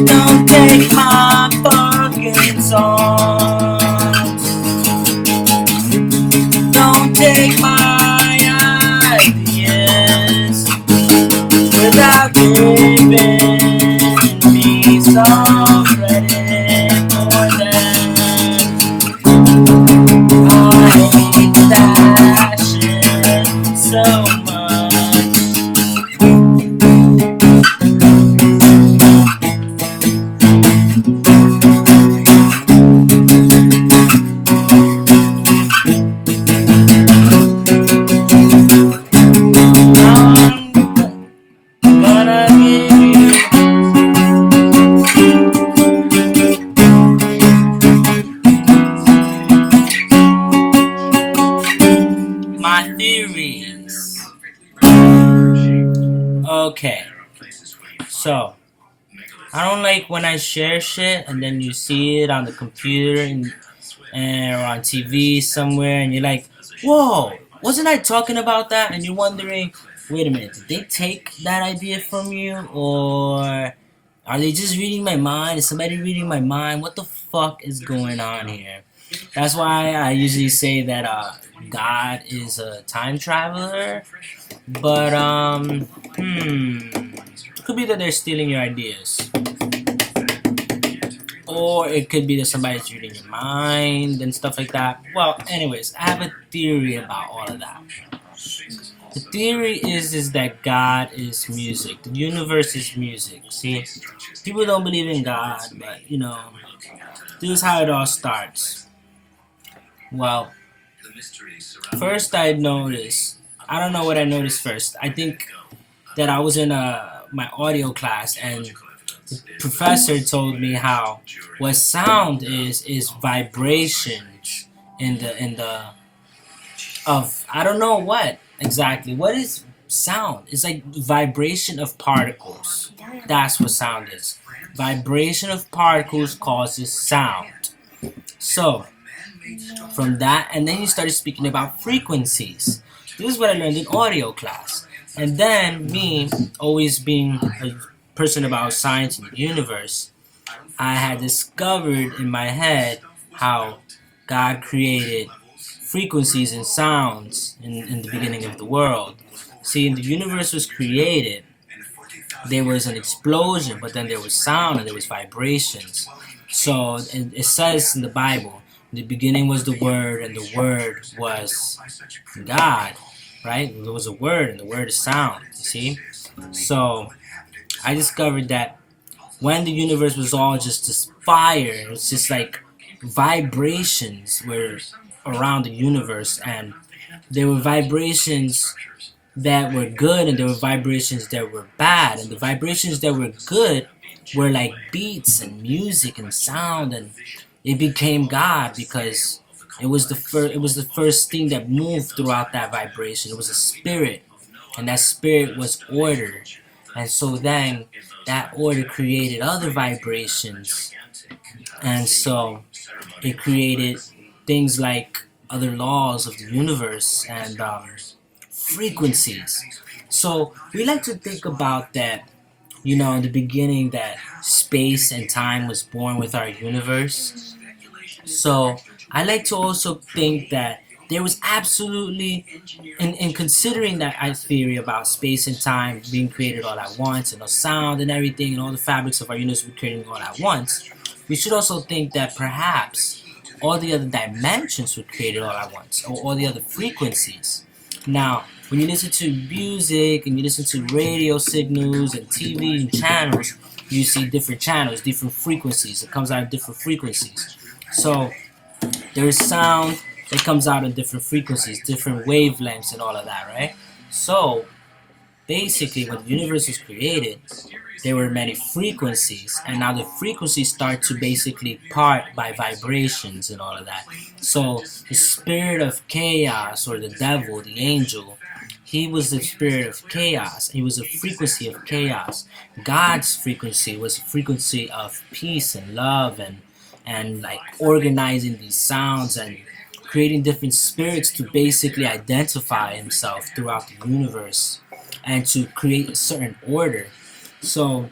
Don't take my fucking songs. Don't take my ideas without giving me some credit for them. I hate that shit so much. I'm gonna give you my theories. Okay, so I don't like when I share shit and then you see it on the computer and or on TV somewhere and you're like, whoa, wasn't I talking about that? And you're wondering, wait a minute, did they take that idea from you? Or are they just reading my mind? Is somebody reading my mind? What the fuck is going on here? That's why I usually say that God is a time traveler. But, it could be that they're stealing your ideas. Or it could be that somebody's reading your mind and stuff like that. Well, anyways, I have a theory about all of that. The theory is that God is music. The universe is music. See, people don't believe in God, but you know, this is how it all starts. Well, first I noticed. I don't know what I noticed first. I think that I was in my audio class and the professor told me how what sound is vibrations in the of I don't know what exactly. What is sound? It's like vibration of particles. That's what sound is. Vibration of particles causes sound. So from that, and then he started speaking about frequencies. This is what I learned in audio class. And then me, always being a person about science and the universe, I had discovered in my head how God created frequencies and sounds in the beginning of the world. See, the universe was created. There was an explosion, but then there was sound and there was vibrations. So it says in the Bible, in the beginning was the Word, and the Word was God, right? There was a Word, and the Word is sound, you see? So I discovered that when the universe was all just this fire, it was just like vibrations were around the universe, and there were vibrations that were good and there were vibrations that were bad, and the vibrations that were good were like beats and music and sound, and it became God because it was the first thing that moved throughout that vibration. It was a spirit, and that spirit was order, and so then that order created other vibrations, and so it created things like other laws of the universe and frequencies. So we like to think about that, in the beginning, that space and time was born with our universe. So I like to also think that there was absolutely, in considering that theory about space and time being created all at once, and the sound and everything, and all the fabrics of our universe were created all at once, we should also think that perhaps all the other dimensions were created all at once, or all the other frequencies. Now, when you listen to music and you listen to radio signals and TV channels, you see different channels, different frequencies. It comes out of different frequencies. So there is sound that comes out in different frequencies, different wavelengths, and all of that, right? So basically, when the universe was created, there were many frequencies, and now the frequencies start to basically part by vibrations and all of that. So the spirit of chaos, or the devil, the angel, he was the spirit of chaos. He was a frequency of chaos. God's frequency was a frequency of peace and love, and like organizing these sounds and creating different spirits to basically identify himself throughout the universe and to create a certain order. So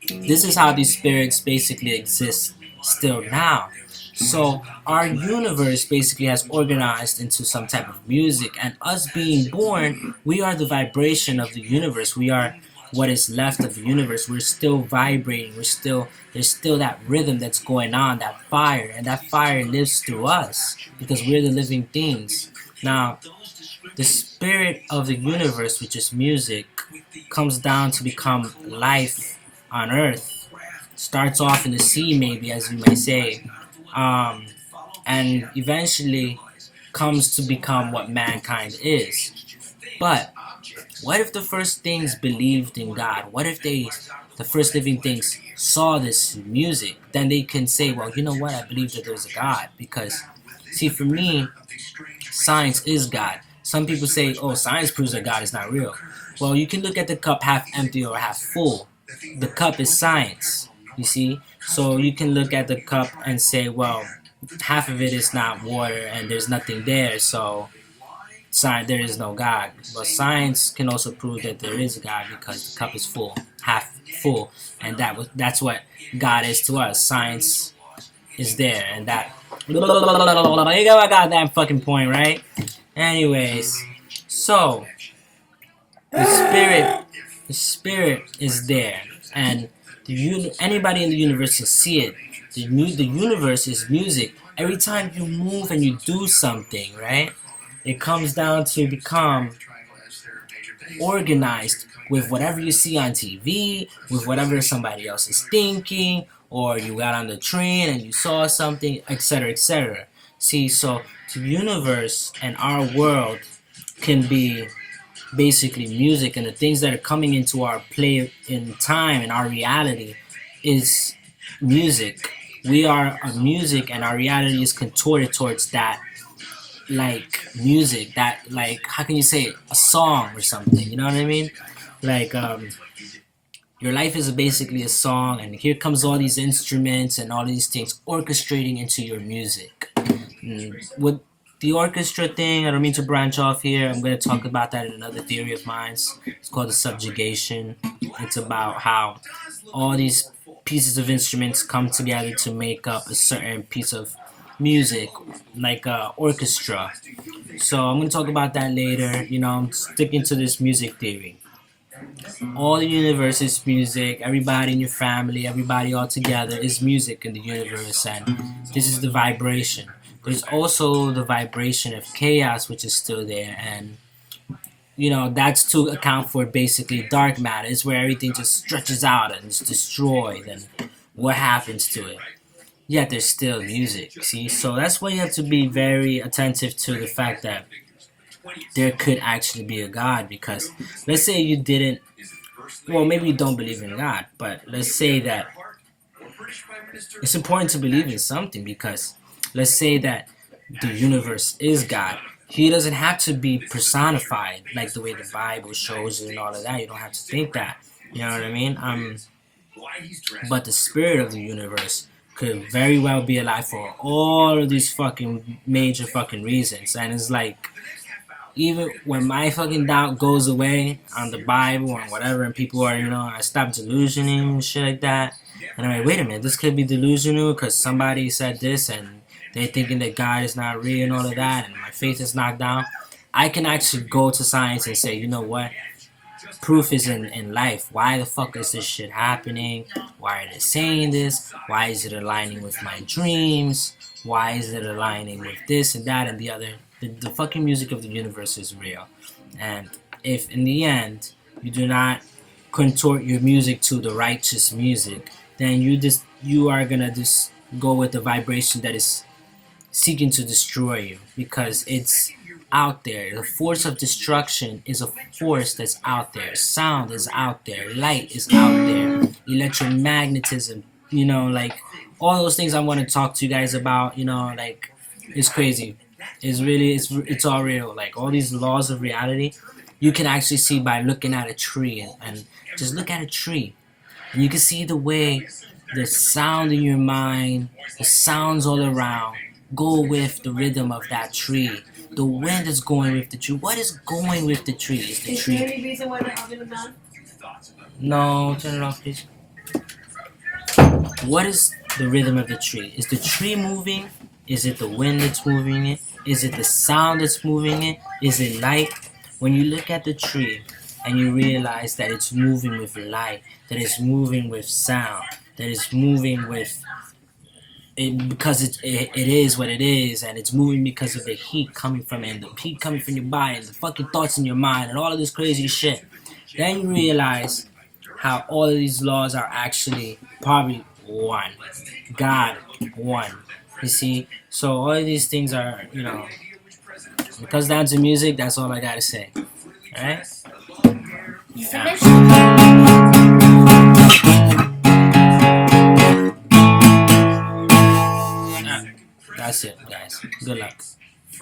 this is how these spirits basically exist still now. So our universe basically has organized into some type of music, and us being born, we are the vibration of the universe. We are what is left of the universe. We're still vibrating. There's still that rhythm that's going on, that fire, and that fire lives through us because we're the living things. Now, the spirit of the universe, which is music, comes down to become life on earth. Starts off in the sea, maybe, as you may say, um, and eventually comes to become what mankind is. But what if the first things believed in God? What if the first living things, saw this music? Then they can say, well, you know what? I believe that there's a God. Because, see, for me, science is God. Some people say, oh, science proves that God is not real. Well, you can look at the cup half empty or half full. The cup is science, you see? So you can look at the cup and say, well, half of it is not water and there's nothing there, so there is no God. But science can also prove that there is a God because the cup is full, half full, and that's what God is to us. Science is there, and that. You got my goddamn fucking point, right? Anyways, so the spirit is there, and anybody in the universe can see it. The universe is music. Every time you move and you do something, right? It comes down to become organized with whatever you see on TV, with whatever somebody else is thinking, or you got on the train and you saw something, etc., etc. See, so the universe and our world can be basically music, and the things that are coming into our play in time and our reality is music. We are a music, and our reality is contorted towards that, like music. That, like, how can you say it? A song or something. You know what I mean? Like, your life is basically a song, and here comes all these instruments and all these things orchestrating into your music. With the orchestra thing, I don't mean to branch off here. I'm going to talk about that in another theory of mine. It's called the subjugation. It's about how all these pieces of instruments come together to make up a certain piece of music, like a orchestra. So I'm going to talk about that later. You know, I'm sticking to this music theory. All the universe is music. Everybody in your family, everybody all together is music in the universe, and this is the vibration. There's also the vibration of chaos, which is still there, and you know that's to account for basically dark matter. It's where everything just stretches out and is destroyed, and what happens to it. Yet there's still music. See, so that's why you have to be very attentive to the fact that there could actually be a God. Because let's say you didn't, well, maybe you don't believe in God, but let's say that it's important to believe in something, because let's say that the universe is God. He doesn't have to be personified like the way the Bible shows it and all of that. You don't have to think that. You know what I mean? But the spirit of the universe could very well be alive for all of these fucking major fucking reasons. And it's like, even when my fucking doubt goes away on the Bible or whatever, and people are, you know, I stop delusioning and shit like that. And I'm like, wait a minute, this could be delusional because somebody said this and they're thinking that God is not real and all of that, and my faith is knocked down. I can actually go to science and say, you know what? Proof is in life. Why the fuck is this shit happening? Why are they saying this? Why is it aligning with my dreams? Why is it aligning with this and that and the other? The fucking music of the universe is real. And if in the end you do not contort your music to the righteous music, then you are gonna just go with the vibration that is seeking to destroy you, because it's out there. The force of destruction is a force that's out there. Sound is out there. Light is out there. Electromagnetism, you know, like all those things I want to talk to you guys about, you know, like it's crazy. It's all real. Like all these laws of reality, you can actually see by looking at a tree, and just look at a tree. And you can see the way the sound in your mind, the sounds all around, go with the rhythm of that tree. The wind is going with the tree. What is going with the tree? Is the tree? Is there any reason why the oven is on? No, turn it off, please. What is the rhythm of the tree? Is the tree moving? Is it the wind that's moving it? Is it the sound that's moving it? Is it light? When you look at the tree and you realize that it's moving with light, that it's moving with sound, that it's moving with it because it is what it is, and it's moving because of the heat coming from it, and the heat coming from your body, and the fucking thoughts in your mind, and all of this crazy shit. Then you realize how all of these laws are actually probably one. God, one. You see? So all of these things are, when it comes down to music, that's all I gotta say. Alright? You finished? That's it, guys. Good luck.